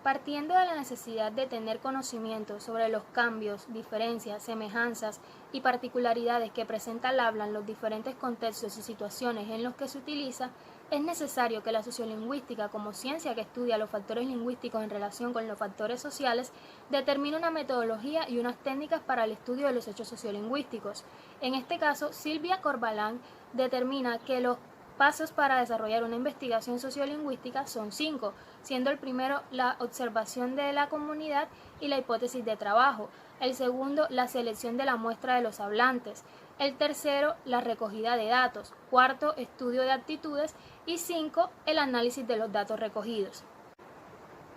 Partiendo de la necesidad de tener conocimiento sobre los cambios, diferencias, semejanzas y particularidades que presenta el habla en los diferentes contextos y situaciones en los que se utiliza, es necesario que la sociolingüística, como ciencia que estudia los factores lingüísticos en relación con los factores sociales, determine una metodología y unas técnicas para el estudio de los hechos sociolingüísticos. En este caso, Silvia Corbalán determina que los pasos para desarrollar una investigación sociolingüística son 5, siendo el primero la observación de la comunidad y la hipótesis de trabajo, el segundo la selección de la muestra de los hablantes, el tercero la recogida de datos, cuarto estudio de actitudes y 5 el análisis de los datos recogidos.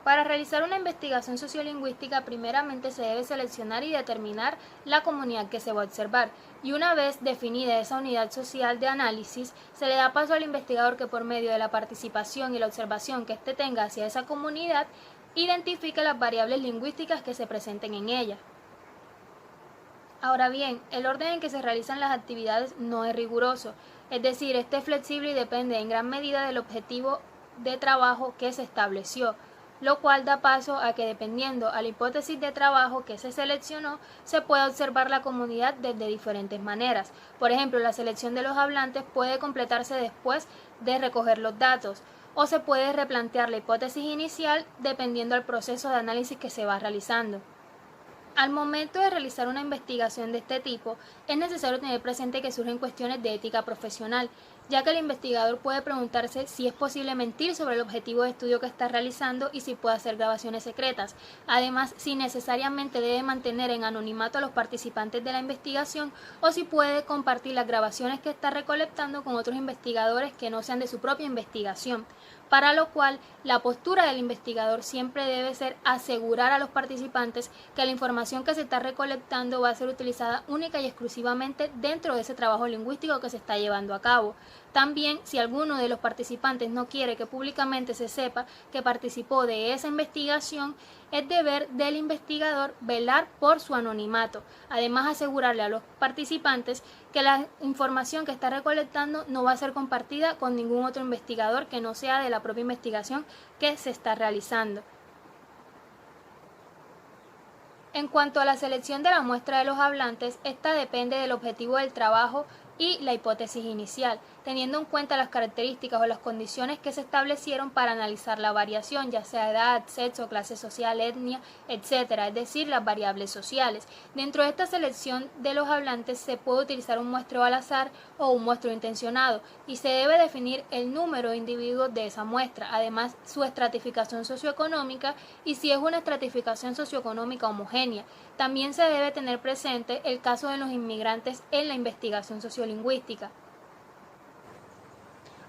Para realizar una investigación sociolingüística, primeramente se debe seleccionar y determinar la comunidad que se va a observar, y una vez definida esa unidad social de análisis, se le da paso al investigador que por medio de la participación y la observación que éste tenga hacia esa comunidad, identifique las variables lingüísticas que se presenten en ella. Ahora bien, el orden en que se realizan las actividades no es riguroso, es decir, este es flexible y depende en gran medida del objetivo de trabajo que se estableció, lo cual da paso a que dependiendo a la hipótesis de trabajo que se seleccionó, se puede observar la comunidad desde diferentes maneras. Por ejemplo, la selección de los hablantes puede completarse después de recoger los datos, o se puede replantear la hipótesis inicial dependiendo del proceso de análisis que se va realizando. Al momento de realizar una investigación de este tipo, es necesario tener presente que surgen cuestiones de ética profesional, ya que el investigador puede preguntarse si es posible mentir sobre el objetivo de estudio que está realizando y si puede hacer grabaciones secretas. Además, si necesariamente debe mantener en anonimato a los participantes de la investigación o si puede compartir las grabaciones que está recolectando con otros investigadores que no sean de su propia investigación, para lo cual la postura del investigador siempre debe ser asegurar a los participantes que la información que se está recolectando va a ser utilizada única y exclusivamente dentro de ese trabajo lingüístico que se está llevando a cabo. También, si alguno de los participantes no quiere que públicamente se sepa que participó de esa investigación, es deber del investigador velar por su anonimato. Además, asegurarle a los participantes que la información que está recolectando no va a ser compartida con ningún otro investigador que no sea de la propia investigación que se está realizando. En cuanto a la selección de la muestra de los hablantes, esta depende del objetivo del trabajo y la hipótesis inicial, teniendo en cuenta las características o las condiciones que se establecieron para analizar la variación, ya sea edad, sexo, clase social, etnia, etc., es decir, las variables sociales. Dentro de esta selección de los hablantes se puede utilizar un muestreo al azar o un muestreo intencionado y se debe definir el número de individuos de esa muestra, además su estratificación socioeconómica y si es una estratificación socioeconómica homogénea. También se debe tener presente el caso de los inmigrantes en la investigación sociolingüística.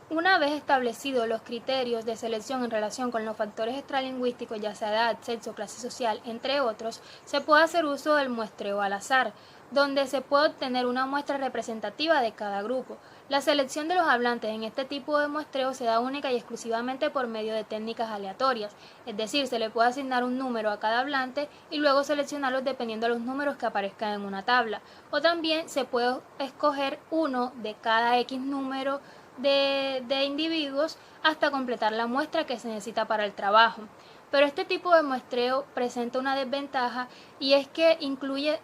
Una vez establecidos los criterios de selección en relación con los factores extralingüísticos, ya sea edad, sexo, clase social, entre otros, se puede hacer uso del muestreo al azar, donde se puede obtener una muestra representativa de cada grupo. La selección de los hablantes en este tipo de muestreo se da única y exclusivamente por medio de técnicas aleatorias, es decir, se le puede asignar un número a cada hablante y luego seleccionarlos dependiendo de los números que aparezcan en una tabla. O también se puede escoger uno de cada X número de individuos hasta completar la muestra que se necesita para el trabajo. Pero este tipo de muestreo presenta una desventaja y es que incluye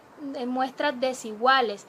muestras desiguales,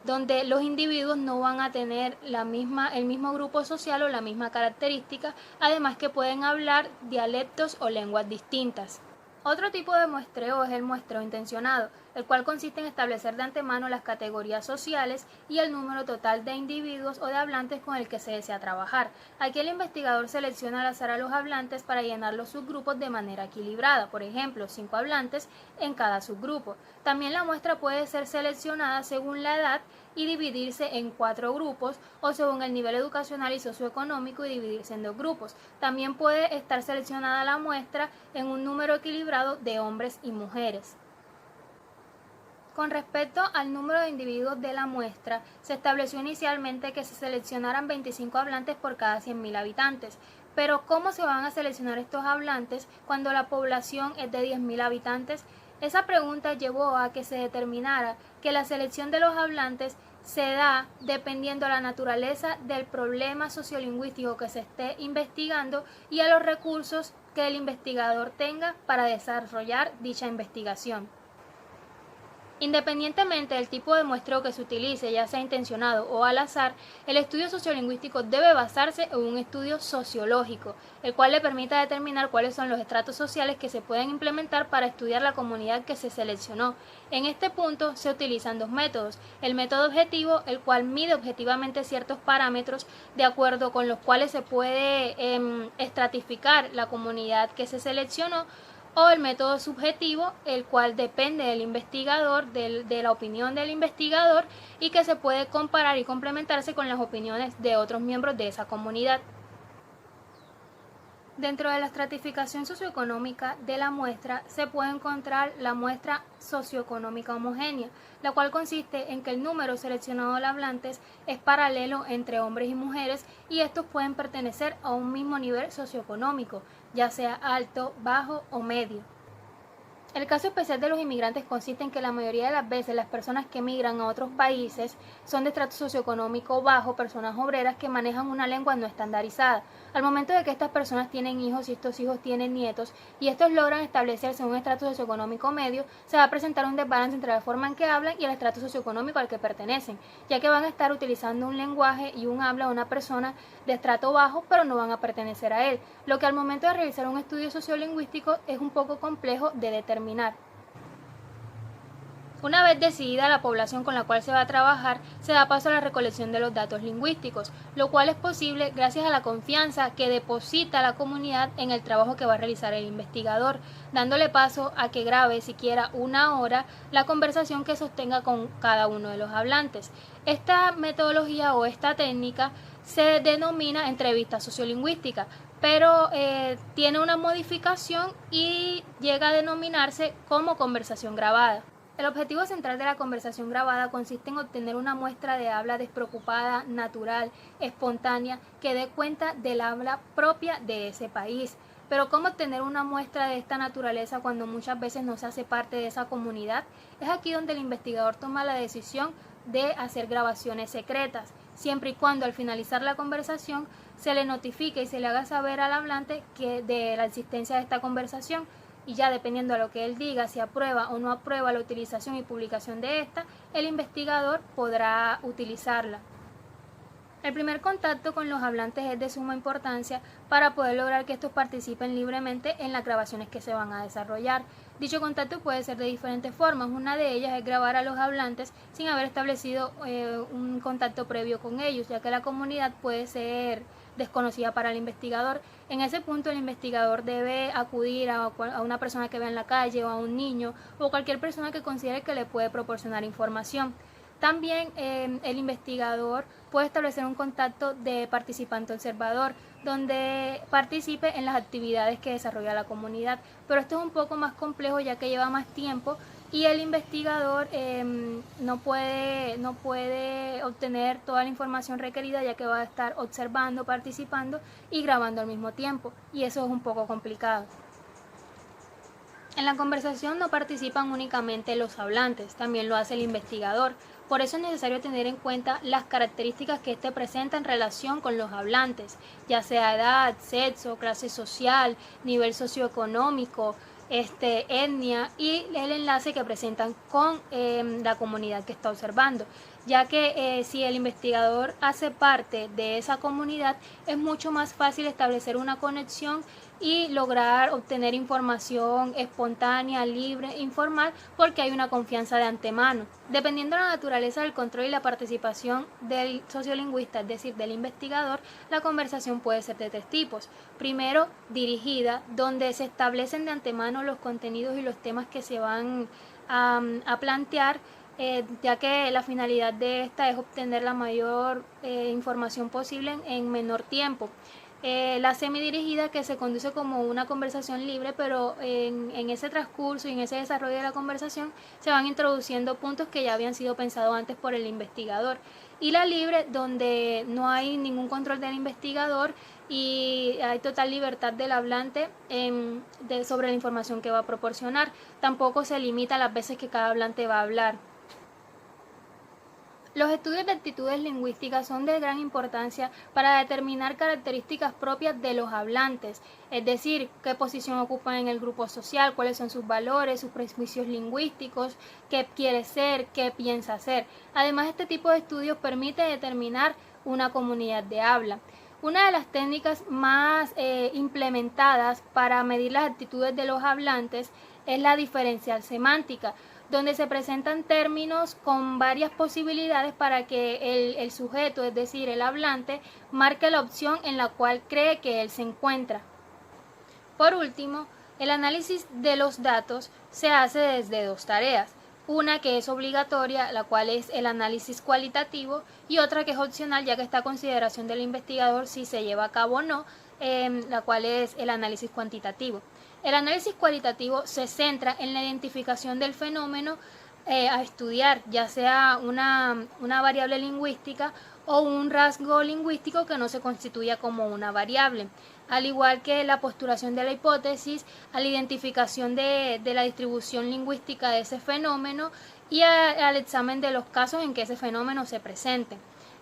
donde los individuos no van a tener el mismo grupo social o la misma característica, además que pueden hablar dialectos o lenguas distintas. Otro tipo de muestreo es el muestreo intencionado, el cual consiste en establecer de antemano las categorías sociales y el número total de individuos o de hablantes con el que se desea trabajar. Aquí el investigador selecciona al azar a los hablantes para llenar los subgrupos de manera equilibrada, por ejemplo, 5 hablantes en cada subgrupo. También la muestra puede ser seleccionada según la edad y dividirse en 4 grupos o según el nivel educacional y socioeconómico y dividirse en 2 grupos. También puede estar seleccionada la muestra en un número equilibrado de hombres y mujeres. Con respecto al número de individuos de la muestra, se estableció inicialmente que se seleccionaran 25 hablantes por cada 100.000 habitantes. Pero ¿cómo se van a seleccionar estos hablantes cuando la población es de 10.000 habitantes? Esa pregunta llevó a que se determinara que la selección de los hablantes se da dependiendo de la naturaleza del problema sociolingüístico que se esté investigando y a los recursos que el investigador tenga para desarrollar dicha investigación. Independientemente del tipo de muestreo que se utilice, ya sea intencionado o al azar, el estudio sociolingüístico debe basarse en un estudio sociológico, el cual le permita determinar cuáles son los estratos sociales que se pueden implementar para estudiar la comunidad que se seleccionó. En este punto se utilizan dos métodos: el método objetivo, el cual mide objetivamente ciertos parámetros de acuerdo con los cuales se puede estratificar la comunidad que se seleccionó, o el método subjetivo, el cual depende del investigador, de la opinión del investigador, y que se puede comparar y complementarse con las opiniones de otros miembros de esa comunidad. Dentro de la estratificación socioeconómica de la muestra se puede encontrar la muestra socioeconómica homogénea, la cual consiste en que el número seleccionado de hablantes es paralelo entre hombres y mujeres, y estos pueden pertenecer a un mismo nivel socioeconómico, ya sea alto, bajo o medio. El caso especial de los inmigrantes consiste en que la mayoría de las veces las personas que emigran a otros países son de estrato socioeconómico bajo, personas obreras que manejan una lengua no estandarizada. Al momento de que estas personas tienen hijos y estos hijos tienen nietos y estos logran establecerse en un estrato socioeconómico medio, se va a presentar un desbalance entre la forma en que hablan y el estrato socioeconómico al que pertenecen, ya que van a estar utilizando un lenguaje y un habla de una persona de estrato bajo, pero no van a pertenecer a él, lo que al momento de realizar un estudio sociolingüístico es un poco complejo de determinar. Una vez decidida la población con la cual se va a trabajar, se da paso a la recolección de los datos lingüísticos, lo cual es posible gracias a la confianza que deposita la comunidad en el trabajo que va a realizar el investigador, dándole paso a que grabe siquiera una hora la conversación que sostenga con cada uno de los hablantes. Esta metodología o esta técnica se denomina entrevista sociolingüística, pero tiene una modificación y llega a denominarse como conversación grabada. El objetivo central de la conversación grabada consiste en obtener una muestra de habla despreocupada, natural, espontánea, que dé cuenta del habla propia de ese país. Pero ¿cómo obtener una muestra de esta naturaleza cuando muchas veces no se hace parte de esa comunidad? Es aquí donde el investigador toma la decisión de hacer grabaciones secretas, siempre y cuando al finalizar la conversación se le notifique y se le haga saber al hablante de la existencia de esta conversación, y ya dependiendo de lo que él diga, si aprueba o no aprueba la utilización y publicación de esta, el investigador podrá utilizarla. El primer contacto con los hablantes es de suma importancia para poder lograr que estos participen libremente en las grabaciones que se van a desarrollar. Dicho contacto puede ser de diferentes formas. Una de ellas es grabar a los hablantes sin haber establecido un contacto previo con ellos, ya que la comunidad puede ser desconocida para el investigador. En ese punto el investigador debe acudir a una persona que vea en la calle, o a un niño, o cualquier persona que considere que le puede proporcionar información. También el investigador puede establecer un contacto de participante observador, donde participe en las actividades que desarrolla la comunidad, pero esto es un poco más complejo ya que lleva más tiempo y el investigador no puede obtener toda la información requerida, ya que va a estar observando, participando y grabando al mismo tiempo, y eso es un poco complicado. En la conversación no participan únicamente los hablantes, también lo hace el investigador. Por eso es necesario tener en cuenta las características que éste presenta en relación con los hablantes, ya sea edad, sexo, clase social, nivel socioeconómico, etnia, y el enlace que presentan con la comunidad que está observando, ya que si el investigador hace parte de esa comunidad es mucho más fácil establecer una conexión y lograr obtener información espontánea, libre, informal, porque hay una confianza de antemano. Dependiendo de la naturaleza del control y la participación del sociolingüista, es decir, del investigador, la conversación puede ser de tres tipos. Primero, dirigida, donde se establecen de antemano los contenidos y los temas que se van a plantear, ya que la finalidad de esta es obtener la mayor información posible en menor tiempo. La semidirigida, que se conduce como una conversación libre, pero en ese transcurso y en ese desarrollo de la conversación se van introduciendo puntos que ya habían sido pensados antes por el investigador. Y la libre, donde no hay ningún control del investigador y hay total libertad del hablante sobre la información que va a proporcionar. Tampoco se limita las veces que cada hablante va a hablar. Los estudios de actitudes lingüísticas son de gran importancia para determinar características propias de los hablantes, es decir, qué posición ocupan en el grupo social, cuáles son sus valores, sus prejuicios lingüísticos, qué quiere ser, qué piensa ser. Además, este tipo de estudios permite determinar una comunidad de habla. Una de las técnicas más implementadas para medir las actitudes de los hablantes es la diferencial semántica, donde se presentan términos con varias posibilidades para que el sujeto, es decir, el hablante, marque la opción en la cual cree que él se encuentra. Por último, el análisis de los datos se hace desde dos tareas. Una que es obligatoria, la cual es el análisis cualitativo, y otra que es opcional, ya que está a consideración del investigador si se lleva a cabo o no, la cual es el análisis cuantitativo. El análisis cualitativo se centra en la identificación del fenómeno a estudiar, ya sea una variable lingüística o un rasgo lingüístico que no se constituya como una variable, al igual que la postulación de la hipótesis, a la identificación de la distribución lingüística de ese fenómeno y al examen de los casos en que ese fenómeno se presente.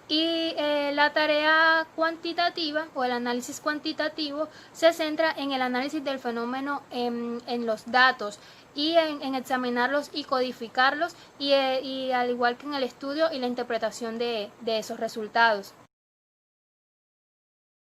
Y la tarea cuantitativa o el análisis cuantitativo se centra en el análisis del fenómeno en los datos y en examinarlos y codificarlos y al igual que en el estudio y la interpretación de esos resultados.